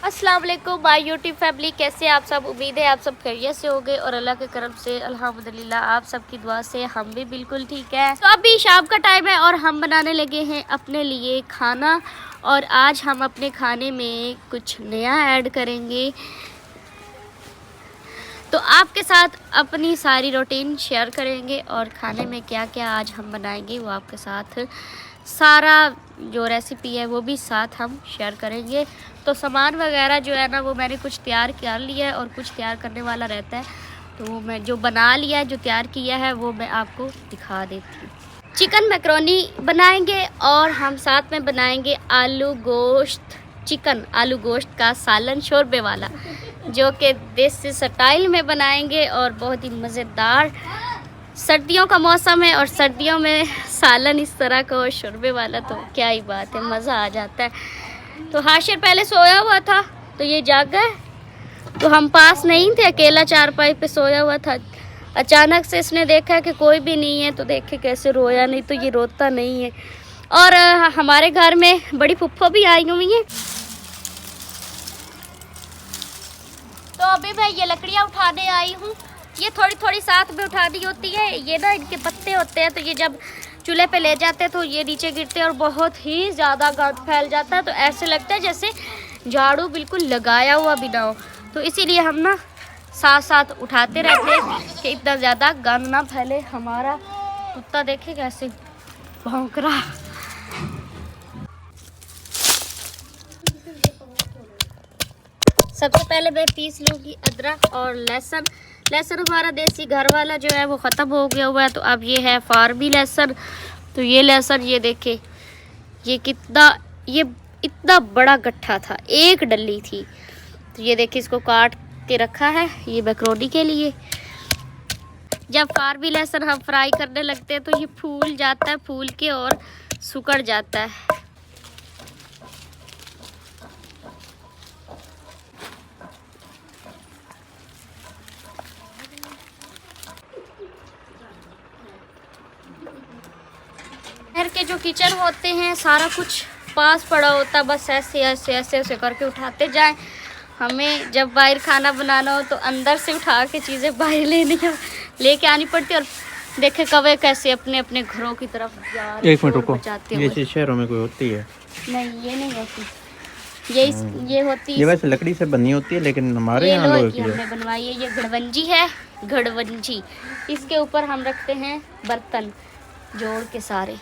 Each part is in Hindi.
अस्सलाम वालेकुम माय यूट्यूब फैमिली, कैसे आप सब। उम्मीद है आप सब खैरियत से होंगे और अल्लाह के करम से अल्हम्दुलिल्लाह आप सबकी दुआ से हम भी बिल्कुल ठीक है। तो अभी शाम का टाइम है और हम बनाने लगे हैं अपने लिए खाना। और आज हम अपने खाने में कुछ नया ऐड करेंगे, तो आपके साथ अपनी सारी रूटीन शेयर करेंगे और खाने में क्या क्या आज हम बनाएंगे वो आपके साथ सारा जो रेसिपी है वो भी साथ हम शेयर करेंगे। तो सामान वगैरह जो है ना वो मैंने कुछ तैयार कर लिया है और कुछ तैयार करने वाला रहता है, तो मैं जो बना लिया है जो तैयार किया है वो मैं आपको दिखा देती हूँ। चिकन मैकरोनी बनाएंगे और हम साथ में बनाएंगे आलू गोश्त चिकन, आलू गोश्त का सालन शोरबे वाला, जो कि देसी स्टाइल में बनाएंगे और बहुत ही मज़ेदार। सर्दियों का मौसम है और सर्दियों में सालन इस तरह का और शोरबे वाला तो क्या ही बात है, मज़ा आ जाता है। तो हाशिर पहले सोया हुआ था तो ये जागा है, तो हम पास नहीं थे, अकेला चारपाई पे सोया हुआ था। अचानक से इसने देखा कि कोई भी नहीं है, तो देखे कैसे रोया, नहीं तो ये रोता नहीं है। और हमारे घर में बड़ी फुफ्फो भी आई हुई हैं। तो अभी मैं ये लकड़ियाँ उठाने आई हूँ, ये थोड़ी थोड़ी साथ में उठानी होती है। ये ना इनके पत्ते होते हैं, तो ये जब चूल्हे पे ले जाते हैं तो ये नीचे गिरते हैं और बहुत ही ज़्यादा गंद फैल जाता है। तो ऐसे लगता है जैसे झाड़ू बिल्कुल लगाया हुआ भी ना हो, तो इसीलिए हम ना साथ साथ उठाते रहते हैं कि इतना ज़्यादा गंद ना फैले। हमारा कुत्ता देखे कैसे भौंक रहा। सबसे पहले मैं पीस लूँगी अदरक और लहसुन। लहसुन हमारा देसी घर वाला जो है वो ख़त्म हो गया हुआ है, तो अब ये है फार्मी लहसुन। तो ये लहसुन ये देखे, ये इतना बड़ा गट्ठा था, एक डली थी। तो ये देखिए इसको काट के रखा है ये मैकरोनी के लिए। जब फार्मी लहसुन हम फ्राई करने लगते हैं तो ये फूल जाता है, फूल के और सुकड़ जाता है। घर के जो किचन होते हैं सारा कुछ पास पड़ा होता, बस ऐसे ऐसे ऐसे ऐसे करके उठाते जाएं। हमें जब बाहर खाना बनाना हो तो अंदर से उठा के चीज़ें बाहर लेके आनी पड़ती है। और देखे कवे कैसे अपने अपने घरों की तरफ जा रहे। एक मिनट रुको, ये चीज़ शहरों में कोई होती है? नहीं, ये नहीं होती, ये होती ये वैसे लकड़ी से बनी होती है, लेकिन हमारे यहाँ लोहे की हमने बनवाई है। ये घड़वंजी है, घड़वंजी। इसके ऊपर हम रखते हैं बर्तन जोड़ के सारे।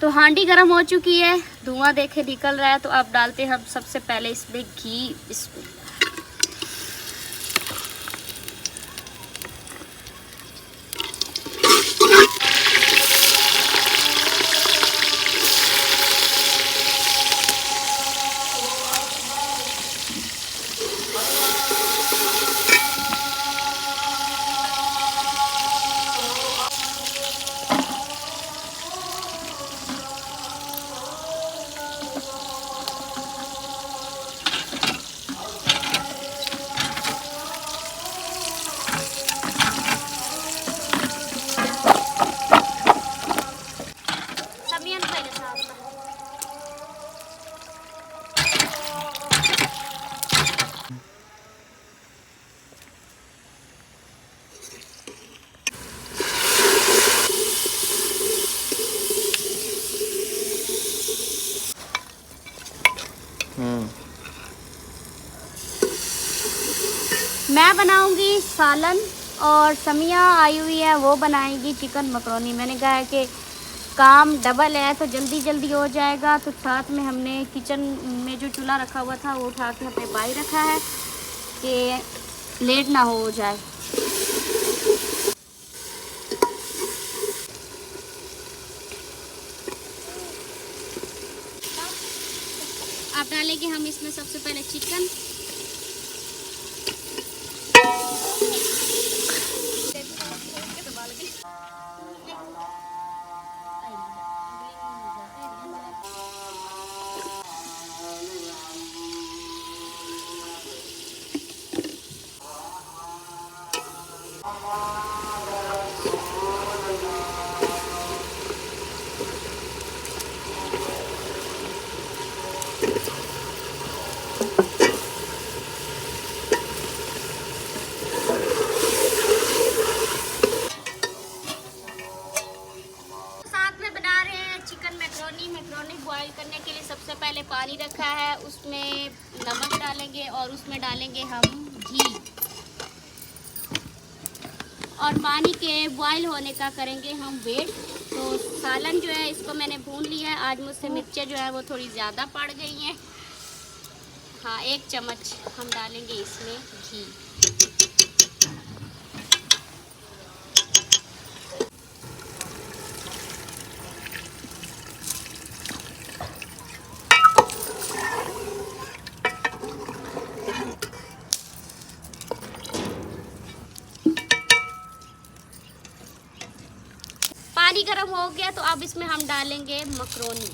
तो हांडी गर्म हो चुकी है, धुआं देखे निकल रहा है। तो अब डालते हैं हम सबसे पहले इसमें घी। इसमें मैं बनाऊंगी सालन और समिया आई हुई है वो बनाएगी चिकन मैकरोनी। मैंने कहा है कि काम डबल है तो जल्दी जल्दी हो जाएगा। तो साथ में हमने किचन में जो चूल्हा रखा हुआ था वो उठा के अपने बाई रखा है कि लेट ना हो जाए। अब डालेंगे हम इसमें सबसे पहले चिकन। मैक्रोनी बॉईल करने के लिए सबसे पहले पानी रखा है, उसमें नमक डालेंगे और उसमें डालेंगे हम घी। और पानी के बॉईल होने का करेंगे हम वेट। तो सालन जो है इसको मैंने भून लिया है। आज मुझसे मिर्चें जो है वो थोड़ी ज़्यादा पड़ गई हैं। हाँ, 1 चम्मच हम डालेंगे इसमें घी। पानी गर्म हो गया तो अब इसमें हम डालेंगे मैक्रोनी।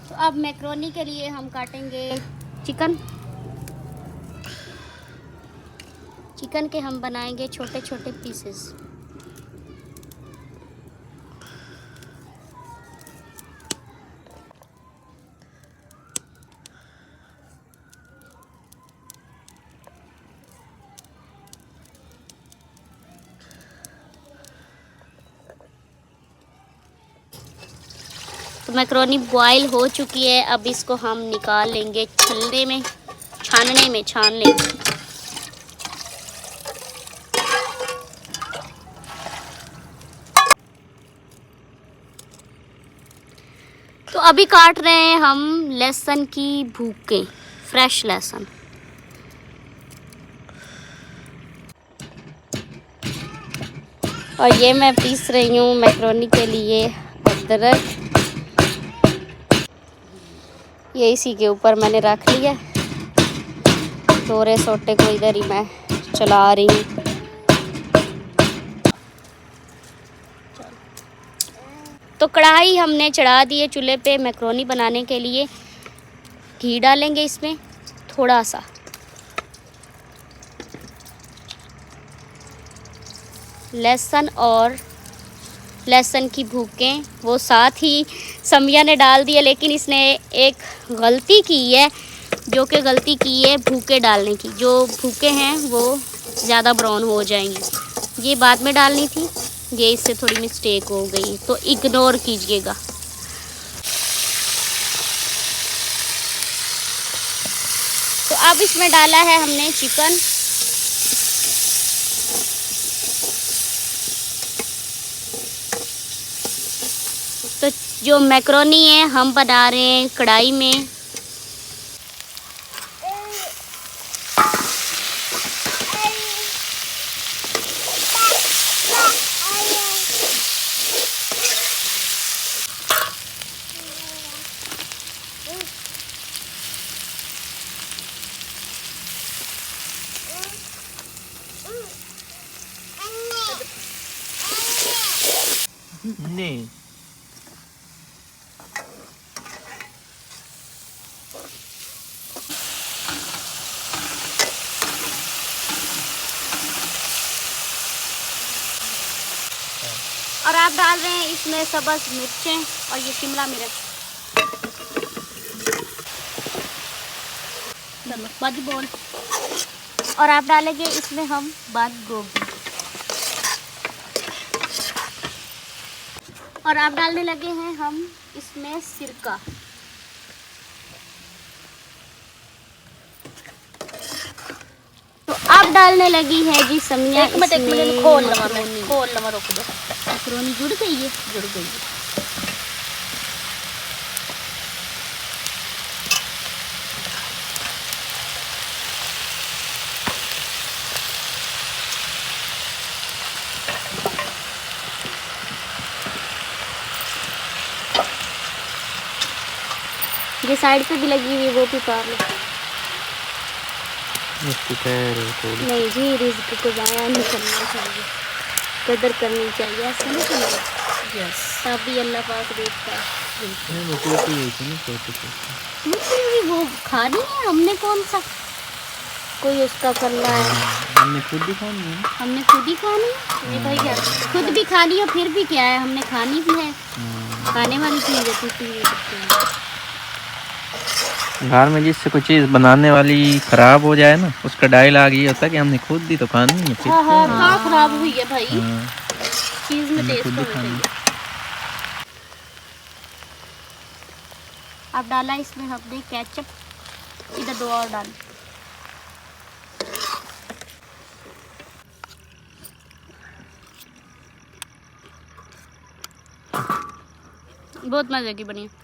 तो अब मैक्रोनी के लिए हम काटेंगे चिकन के हम बनाएंगे छोटे छोटे पीसेस। तो मैक्रोनी बॉईल हो चुकी है, अब इसको हम निकाल लेंगे छानने में छान लेंगे। तो अभी काट रहे हैं हम लहसुन की भूकें, फ्रेश लहसुन। और ये मैं पीस रही हूँ मैक्रोनी के लिए अदरक। ये इसी के ऊपर मैंने रख लिया। थोड़े सोटे को इधर ही मैं चला रही हूँ। तो कढ़ाई हमने चढ़ा दी है चूल्हे पे मैक्रोनी बनाने के लिए। घी डालेंगे इसमें थोड़ा सा। लहसुन की भूकें वो साथ ही समिया ने डाल दिए, लेकिन इसने एक गलती की है, जो कि गलती की है भूके डालने की। जो भूके हैं वो ज़्यादा ब्राउन हो जाएंगी, ये बाद में डालनी थी। ये इससे थोड़ी मिस्टेक हो गई, तो इग्नोर कीजिएगा। तो अब इसमें डाला है हमने चिकन। तो जो मैक्रोनी है हम बना रहे हैं कढ़ाई में। नहीं, और आप डाल रहे हैं इसमें सब्ज़ मिर्चें और ये शिमला मिर्च। बंद बोल। और आप डालेंगे इसमें हम बंद गोभी। और आप डालने लगे हैं हम इसमें सिरका। तो अब डालने लगी है जी समिया। एक मिनट खोल लवा रोक दो। मैक्रोनी जुड़ गई है। जुड़ गई है। ये साइड पे भी लगी हुई है, वो भी पार लो। नहीं जी, रिस्क को ज़ाया नहीं करना चाहिए, कदर करनी चाहिए। ऐसा नहीं करना। यस, तभी अल्लाह पाक देखता है। वो खानी है, हमने कौन सा कोई उसका करना है। हमने खुद ही खानी है। हमने खुद ही खानी है। ये भाई क्या खुद भी खानी है, फिर भी क्या है, हमने खानी भी है। खाने वाली चीज़ है, कुछ नहीं सकते हैं। घर में जिससे कोई चीज़ बनाने वाली खराब हो जाए ना, उसका डायलॉग ये होता है कि हमने खुद दी तो खानी है फिर। हाँ हाँ कहाँ खराब हुई है भाई, हाँ, चीज में हमने टेस्ट खुद ही होना खानी चाहिए। है। अब डाला इसमें हमने केचप, इधर 2 और डाल। बहुत मजे की बनी है।